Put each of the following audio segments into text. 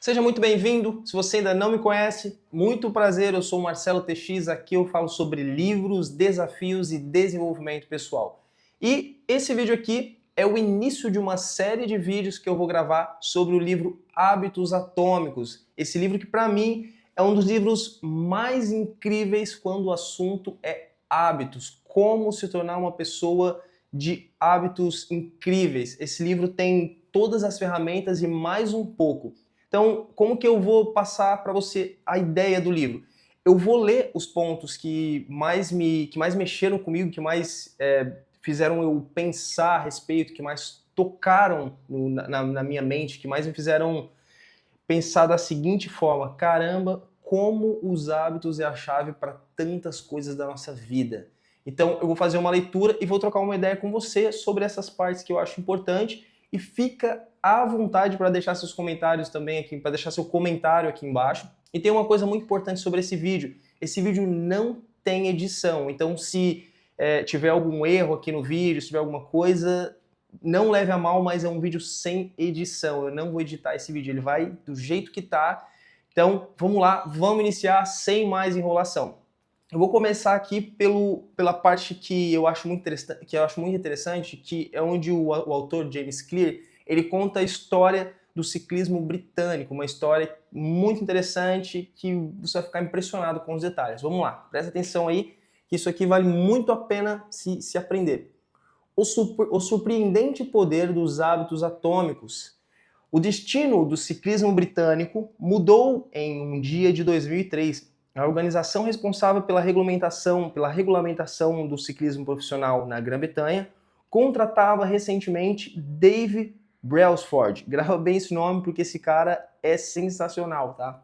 Seja muito bem-vindo. Se você ainda não me conhece, muito prazer, eu sou o Marcelo TX, aqui eu falo sobre livros, desafios e desenvolvimento pessoal. E esse vídeo aqui é o início de uma série de vídeos que eu vou gravar sobre o livro Hábitos Atômicos. Esse livro que para mim é um dos livros mais incríveis quando o assunto é hábitos, como se tornar uma pessoa de hábitos incríveis. Esse livro tem todas as ferramentas e mais um pouco. Então, como que eu vou passar para você a ideia do livro? Eu vou ler os pontos que mais mexeram comigo, que mais fizeram eu pensar a respeito, que mais tocaram na minha mente, que mais me fizeram pensar da seguinte forma: caramba, como os hábitos é a chave para tantas coisas da nossa vida. Então, eu vou fazer uma leitura e vou trocar uma ideia com você sobre essas partes que eu acho importante, e fica à vontade para deixar seus comentários também aqui, para deixar seu comentário aqui embaixo. E tem uma coisa muito importante sobre esse vídeo: esse vídeo não tem edição, então se tiver algum erro aqui no vídeo, se tiver alguma coisa, não leve a mal, mas é um vídeo sem edição. Eu não vou editar esse vídeo, ele vai do jeito que tá. Então, vamos lá, vamos iniciar sem mais enrolação. Eu vou começar aqui pela parte que eu acho muito interessante, que é onde o autor James Clear, ele conta a história do ciclismo britânico, uma história muito interessante que você vai ficar impressionado com os detalhes. Vamos lá, presta atenção aí, que isso aqui vale muito a pena se aprender. O surpreendente poder dos hábitos atômicos. O destino do ciclismo britânico mudou em um dia de 2003. A organização responsável pela regulamentação do ciclismo profissional na Grã-Bretanha contratava recentemente Dave Brailsford. Grava bem esse nome porque esse cara é sensacional, tá?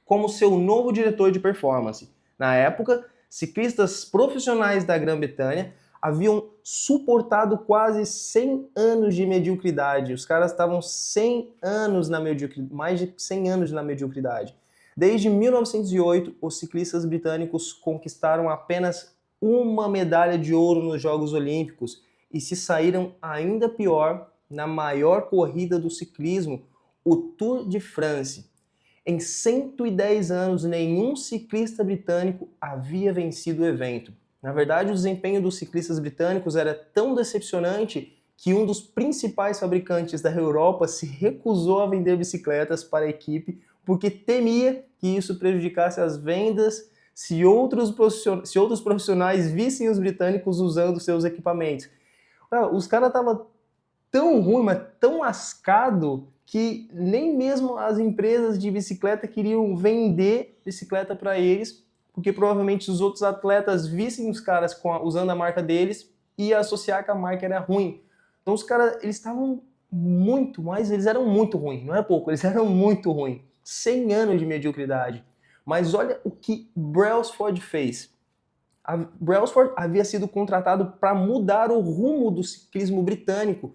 Como seu novo diretor de performance. Na época, ciclistas profissionais da Grã-Bretanha haviam suportado quase 100 anos de mediocridade. Os caras estavam 100 anos na mediocridade, mais de 100 anos na mediocridade. Desde 1908, os ciclistas britânicos conquistaram apenas uma medalha de ouro nos Jogos Olímpicos e se saíram ainda pior na maior corrida do ciclismo, o Tour de France. Em 110 anos, nenhum ciclista britânico havia vencido o evento. Na verdade, o desempenho dos ciclistas britânicos era tão decepcionante que um dos principais fabricantes da Europa se recusou a vender bicicletas para a equipe porque temia que isso prejudicasse as vendas se outros profissionais vissem os britânicos usando seus equipamentos. Os caras estavam tão ruim, mas tão lascado, que nem mesmo as empresas de bicicleta queriam vender bicicleta para eles, porque provavelmente os outros atletas vissem os caras usando a marca deles e ia associar que a marca era ruim. Então os caras, eles estavam muito, mas eles eram muito ruins, não é pouco, eles eram muito ruins. 100 anos de mediocridade. Mas olha o que Brailsford fez. Brailsford havia sido contratado para mudar o rumo do ciclismo britânico.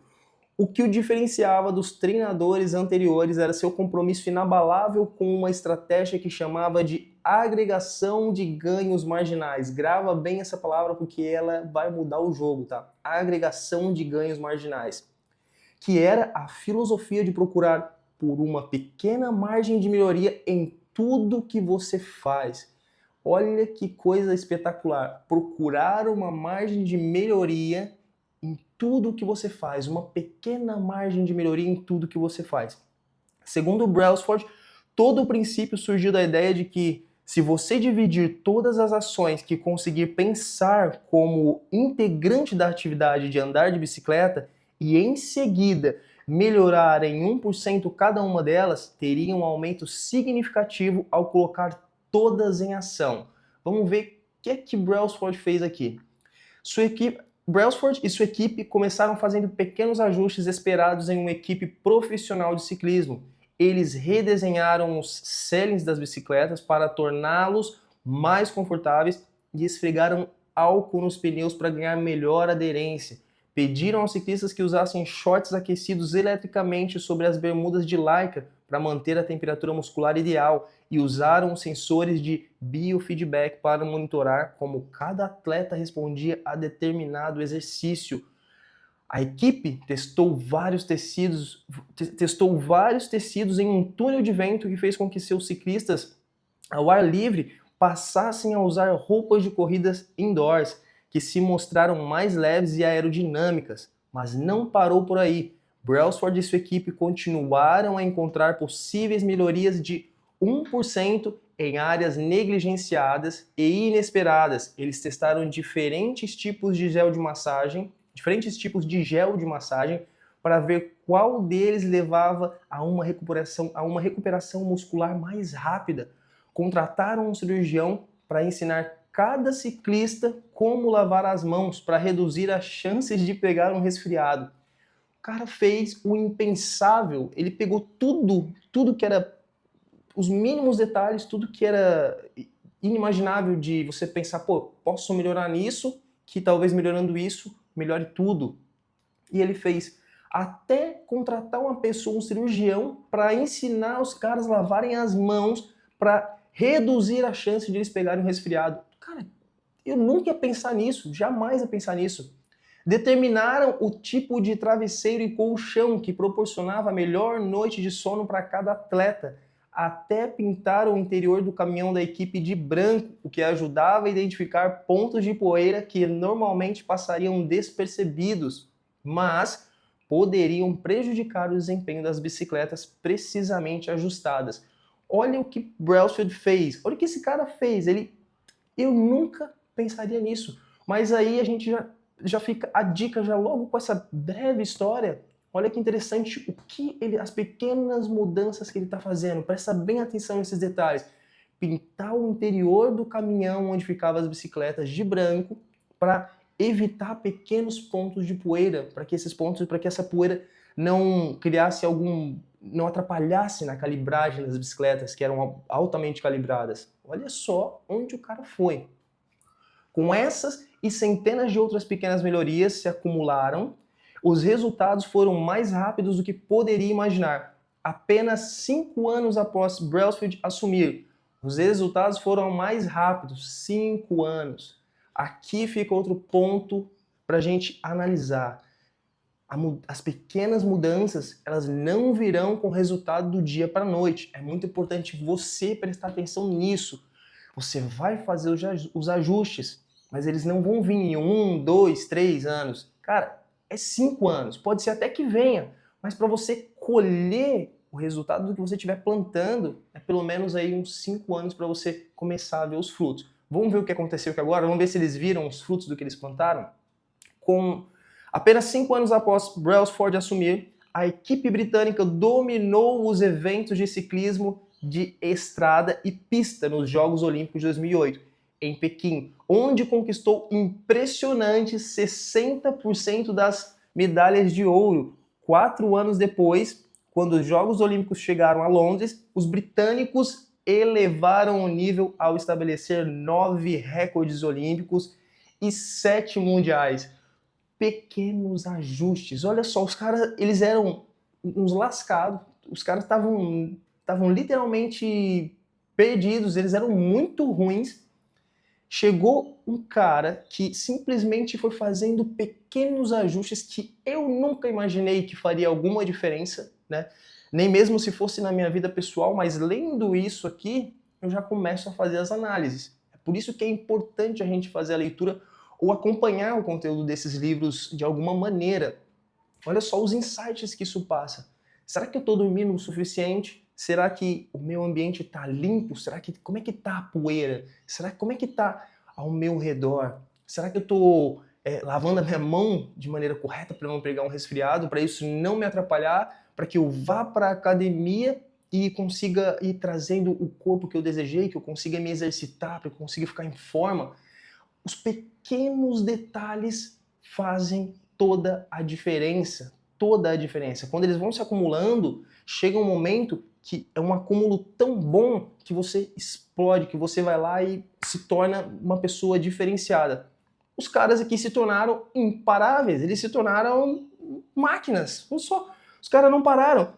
O que o diferenciava dos treinadores anteriores era seu compromisso inabalável com uma estratégia que chamava de agregação de ganhos marginais. Grava bem essa palavra porque ela vai mudar o jogo, tá? Agregação de ganhos marginais. Que era a filosofia de procurar por uma pequena margem de melhoria em tudo que você faz. Olha que coisa espetacular. Procurar uma margem de melhoria em tudo que você faz, uma pequena margem de melhoria em tudo que você faz. Segundo Brailsford, todo o princípio surgiu da ideia de que se você dividir todas as ações que conseguir pensar como integrante da atividade de andar de bicicleta e em seguida melhorar em 1% cada uma delas, teria um aumento significativo ao colocar todas em ação. Vamos ver o que é que Brailsford fez aqui. Brailsford e sua equipe começaram fazendo pequenos ajustes esperados em uma equipe profissional de ciclismo. Eles redesenharam os sellings das bicicletas para torná-los mais confortáveis e esfregaram álcool nos pneus para ganhar melhor aderência. Pediram aos ciclistas que usassem shorts aquecidos eletricamente sobre as bermudas de lycra para manter a temperatura muscular ideal e usaram sensores de biofeedback para monitorar como cada atleta respondia a determinado exercício. A equipe testou vários tecidos em um túnel de vento que fez com que seus ciclistas ao ar livre passassem a usar roupas de corridas indoors, que se mostraram mais leves e aerodinâmicas. Mas não parou por aí. Brailsford e sua equipe continuaram a encontrar possíveis melhorias de 1% em áreas negligenciadas e inesperadas. Eles testaram diferentes tipos de gel de massagem para ver qual deles levava a uma recuperação muscular mais rápida. Contrataram um cirurgião para ensinar cada ciclista como lavar as mãos para reduzir as chances de pegar um resfriado. O cara fez o impensável, ele pegou tudo que era os mínimos detalhes, tudo que era inimaginável de você pensar, pô, posso melhorar nisso, que talvez melhorando isso, melhore tudo. E ele fez até contratar uma pessoa, um cirurgião, para ensinar os caras a lavarem as mãos para reduzir a chance de eles pegarem um resfriado. Cara, eu nunca ia pensar nisso, jamais ia pensar nisso. Determinaram o tipo de travesseiro e colchão que proporcionava a melhor noite de sono para cada atleta. Até pintaram o interior do caminhão da equipe de branco, o que ajudava a identificar pontos de poeira que normalmente passariam despercebidos, mas poderiam prejudicar o desempenho das bicicletas precisamente ajustadas. Olha o que Brailsford fez, olha o que esse cara fez. Eu nunca pensaria nisso, mas aí a gente já fica a dica já logo com essa breve história. Olha que interessante as pequenas mudanças que ele está fazendo. Presta bem atenção nesses detalhes. Pintar o interior do caminhão onde ficavam as bicicletas de branco para evitar pequenos pontos de poeira, para que essa poeira não atrapalhasse na calibragem das bicicletas, que eram altamente calibradas. Olha só onde o cara foi. Com essas e centenas de outras pequenas melhorias se acumularam, os resultados foram mais rápidos do que poderia imaginar. Apenas 5 anos após Brailsford assumir, os resultados foram mais rápidos. 5 anos. Aqui fica outro ponto para a gente analisar. As pequenas mudanças, elas não virão com resultado do dia para a noite. É muito importante você prestar atenção nisso. Você vai fazer os ajustes, mas eles não vão vir em 1, 2, 3 anos. Cara, é 5 anos, pode ser até que venha, mas para você colher o resultado do que você estiver plantando, é pelo menos aí uns 5 anos para você começar a ver os frutos. Vamos ver o que aconteceu aqui agora? Vamos ver se eles viram os frutos do que eles plantaram? Com apenas 5 anos após Brailsford assumir, a equipe britânica dominou os eventos de ciclismo de estrada e pista nos Jogos Olímpicos de 2008. Em Pequim, onde conquistou impressionantes 60% das medalhas de ouro. 4 anos depois, quando os Jogos Olímpicos chegaram a Londres, os britânicos elevaram o nível ao estabelecer 9 recordes olímpicos e 7 mundiais. Pequenos ajustes. Olha só, os caras, eles eram uns lascados, os caras estavam literalmente perdidos, eles eram muito ruins. Chegou um cara que simplesmente foi fazendo pequenos ajustes que eu nunca imaginei que faria alguma diferença, né? Nem mesmo se fosse na minha vida pessoal, mas lendo isso aqui, eu já começo a fazer as análises. É por isso que é importante a gente fazer a leitura ou acompanhar o conteúdo desses livros de alguma maneira. Olha só os insights que isso passa. Será que eu estou dormindo o suficiente? Será que o meu ambiente está limpo? Como é que está a poeira? Como é que está ao meu redor? Será que eu estou lavando a minha mão de maneira correta para não pegar um resfriado, para isso não me atrapalhar, para que eu vá para a academia e consiga ir trazendo o corpo que eu desejei, que eu consiga me exercitar, para que eu consiga ficar em forma? Os pequenos detalhes fazem toda a diferença. Toda a diferença. Quando eles vão se acumulando, chega um momento que é um acúmulo tão bom que você explode, que você vai lá e se torna uma pessoa diferenciada. Os caras aqui se tornaram imparáveis, eles se tornaram máquinas. Os caras não pararam.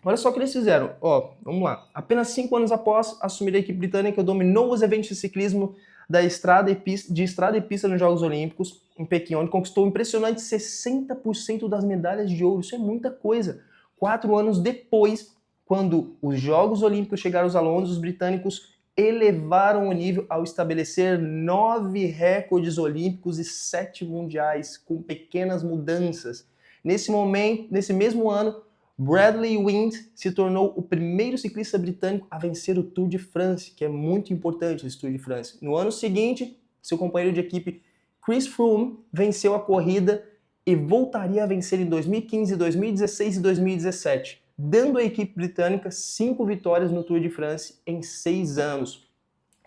Olha só o que eles fizeram. Ó, vamos lá. Apenas 5 anos após assumir a equipe britânica, dominou os eventos de ciclismo de estrada e pista nos Jogos Olímpicos em Pequim, onde conquistou impressionante 60% das medalhas de ouro. Isso é muita coisa. 4 anos depois, quando os Jogos Olímpicos chegaram aos Londres, os britânicos elevaram o nível ao estabelecer 9 recordes olímpicos e 7 mundiais, com pequenas mudanças. Nesse mesmo ano, Bradley Wind se tornou o primeiro ciclista britânico a vencer o Tour de France, que é muito importante esse Tour de France. No ano seguinte, seu companheiro de equipe Chris Froome venceu a corrida e voltaria a vencer em 2015, 2016 e 2017, dando à equipe britânica 5 vitórias no Tour de France em 6 anos.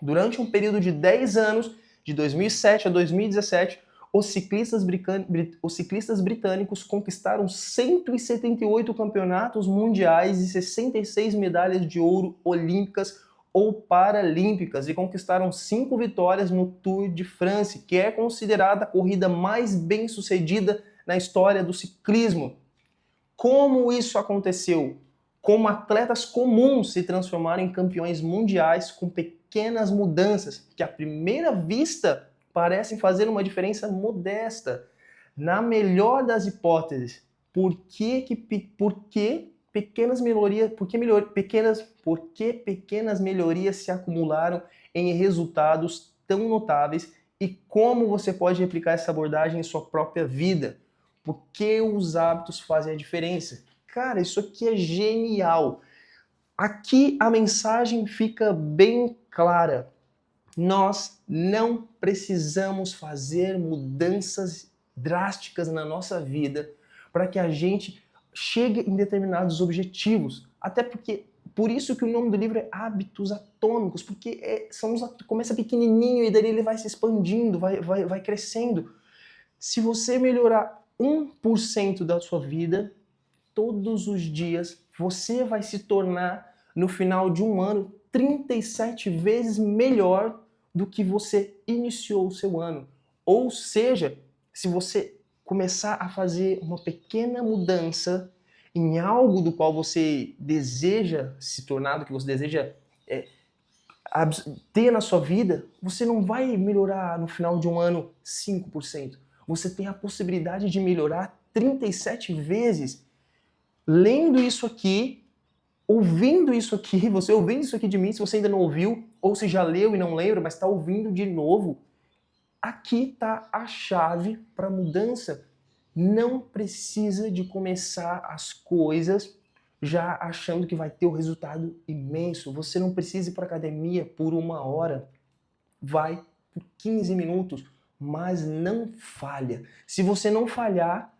Durante um período de 10 anos, de 2007 a 2017, os ciclistas britânicos conquistaram 178 campeonatos mundiais e 66 medalhas de ouro olímpicas ou paralímpicas e conquistaram 5 vitórias no Tour de France, que é considerada a corrida mais bem-sucedida na história do ciclismo. Como isso aconteceu? Como atletas comuns se transformaram em campeões mundiais com pequenas mudanças, que à primeira vista parecem fazer uma diferença modesta. Na melhor das hipóteses, por que pequenas melhorias se acumularam em resultados tão notáveis e como você pode replicar essa abordagem em sua própria vida? Por que os hábitos fazem a diferença? Cara, isso aqui é genial. Aqui a mensagem fica bem clara. Nós não precisamos fazer mudanças drásticas na nossa vida para que a gente chegue em determinados objetivos. Até porque, por isso que o nome do livro é Hábitos Atômicos, porque começa pequenininho e daí ele vai se expandindo, vai crescendo. Se você melhorar 1% da sua vida, todos os dias, você vai se tornar, no final de um ano, 37 vezes melhor do que você iniciou o seu ano. Ou seja, se você começar a fazer uma pequena mudança em algo do qual você deseja se tornar, do que você deseja ter na sua vida, você não vai melhorar no final de um ano 5%. Você tem a possibilidade de melhorar 37 vezes. Lendo isso aqui, ouvindo isso aqui, você ouvindo isso aqui de mim, se você ainda não ouviu, ou se já leu e não lembra, mas está ouvindo de novo, aqui está a chave para a mudança. Não precisa de começar as coisas já achando que vai ter um resultado imenso. Você não precisa ir para a academia por 1 hora. Vai por 15 minutos, mas não falha. Se você não falhar,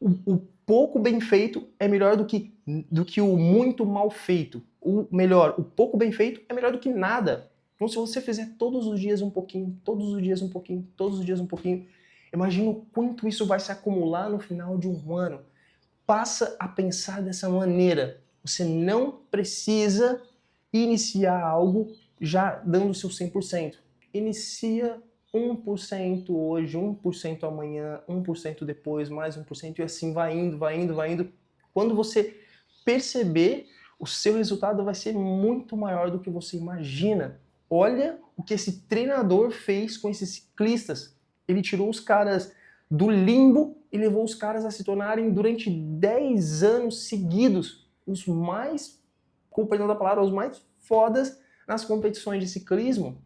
o pouco bem feito é melhor do que o muito mal feito. O pouco bem feito é melhor do que nada. Então, se você fizer todos os dias um pouquinho, todos os dias um pouquinho, todos os dias um pouquinho, imagina o quanto isso vai se acumular no final de um ano. Passa a pensar dessa maneira. Você não precisa iniciar algo já dando o seu 100%. Inicia 1% hoje, 1% amanhã, 1% depois, mais 1%, e assim vai indo. Quando você perceber, o seu resultado vai ser muito maior do que você imagina. Olha o que esse treinador fez com esses ciclistas. Ele tirou os caras do limbo e levou os caras a se tornarem, durante 10 anos seguidos, os mais, com perdão da palavra, os mais fodas nas competições de ciclismo.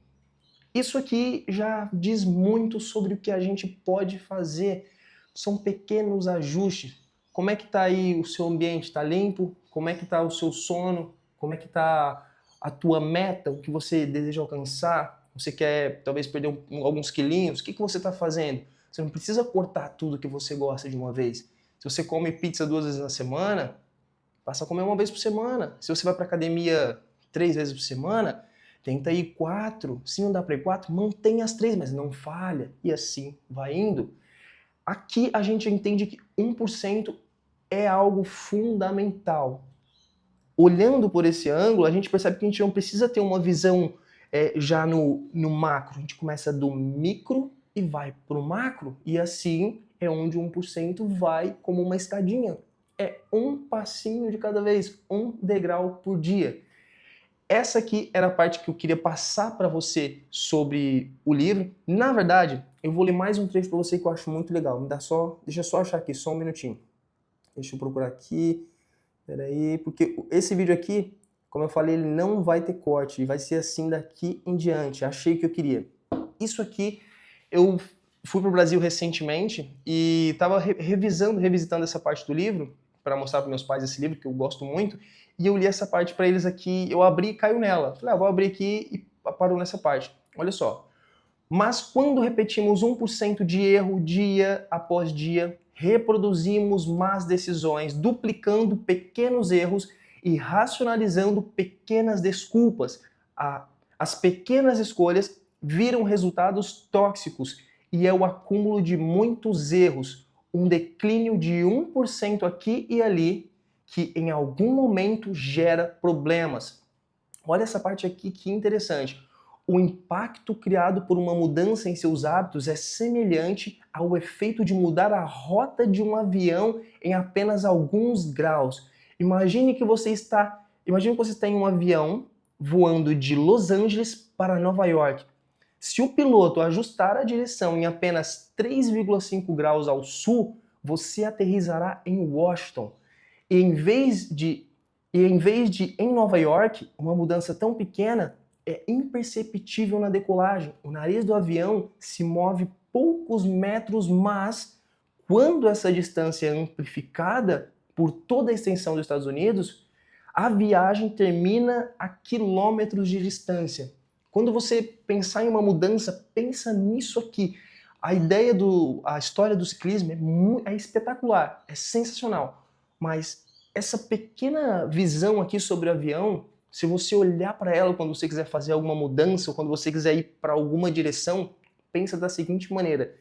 Isso aqui já diz muito sobre o que a gente pode fazer. São pequenos ajustes. Como é que está aí o seu ambiente? Está limpo? Como é que está o seu sono? Como é que está a tua meta? O que você deseja alcançar? Você quer talvez perder alguns quilinhos? O que você está fazendo? Você não precisa cortar tudo que você gosta de uma vez. Se você come pizza 2 vezes na semana, passa a comer 1 vez por semana. Se você vai para a academia 3 vezes por semana, tenta ir 4. Se não dá para ir 4, mantenha as 3, mas não falha. E assim vai indo. Aqui a gente entende que 1% é algo fundamental. Olhando por esse ângulo, a gente percebe que a gente não precisa ter uma visão já no macro. A gente começa do micro e vai para o macro. E assim é onde 1% vai como uma escadinha. É um passinho de cada vez, um degrau por dia. essa aqui era a parte que eu queria passar para você sobre o livro. Na verdade, eu vou ler mais um trecho para você que eu acho muito legal. Deixa eu só achar aqui, só um minutinho. Deixa eu procurar aqui. Peraí, porque esse vídeo aqui, como eu falei, ele não vai ter corte, e vai ser assim daqui em diante. Achei o que eu queria. Isso aqui, eu fui para o Brasil recentemente e estava revisitando essa parte do livro, para mostrar para meus pais esse livro, que eu gosto muito, e eu li essa parte para eles aqui, eu abri e caiu nela. Falei, vou abrir aqui e parou nessa parte. Olha só. Mas quando repetimos 1% de erro dia após dia, reproduzimos más decisões, duplicando pequenos erros e racionalizando pequenas desculpas. As pequenas escolhas viram resultados tóxicos e é o acúmulo de muitos erros, um declínio de 1% aqui e ali, que em algum momento gera problemas. Olha essa parte aqui que interessante. O impacto criado por uma mudança em seus hábitos é semelhante ao efeito de mudar a rota de um avião em apenas alguns graus. Imagine que você está em um avião voando de Los Angeles para Nova York. Se o piloto ajustar a direção em apenas 3,5 graus ao sul, você aterrissará em Washington. E em vez de em Nova York, uma mudança tão pequena é imperceptível na decolagem. O nariz do avião se move poucos metros, mas quando essa distância é amplificada por toda a extensão dos Estados Unidos, a viagem termina a quilômetros de distância. Quando você pensar em uma mudança, pensa nisso aqui. A história do ciclismo é espetacular, é sensacional, mas essa pequena visão aqui sobre o avião, se você olhar para ela quando você quiser fazer alguma mudança ou quando você quiser ir para alguma direção, pensa da seguinte maneira.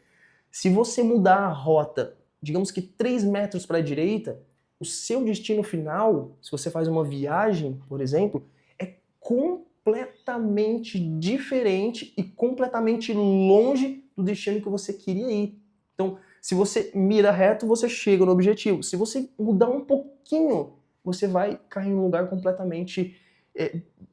Se você mudar a rota, digamos que 3 metros para a direita, o seu destino final, se você faz uma viagem, por exemplo, é completamente diferente e completamente longe do destino que você queria ir. Então, se você mira reto, você chega no objetivo. Se você mudar um pouquinho, você vai cair em um lugar completamente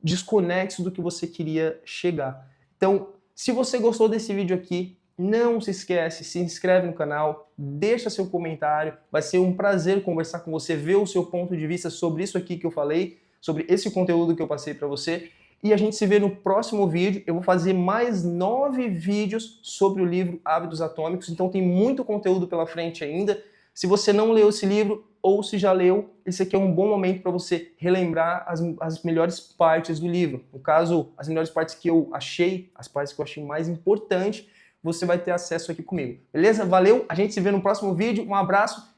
desconexo do que você queria chegar. Então, se você gostou desse vídeo aqui, não se esquece, se inscreve no canal, deixa seu comentário, vai ser um prazer conversar com você, ver o seu ponto de vista sobre isso aqui que eu falei, sobre esse conteúdo que eu passei para você. E a gente se vê no próximo vídeo. Eu vou fazer mais 9 vídeos sobre o livro Hábitos Atômicos, então tem muito conteúdo pela frente ainda. Se você não leu esse livro, ou se já leu, esse aqui é um bom momento para você relembrar as melhores partes do livro. No caso, as melhores partes que eu achei, as partes que eu achei mais importantes, você vai ter acesso aqui comigo. Beleza? Valeu, a gente se vê no próximo vídeo, um abraço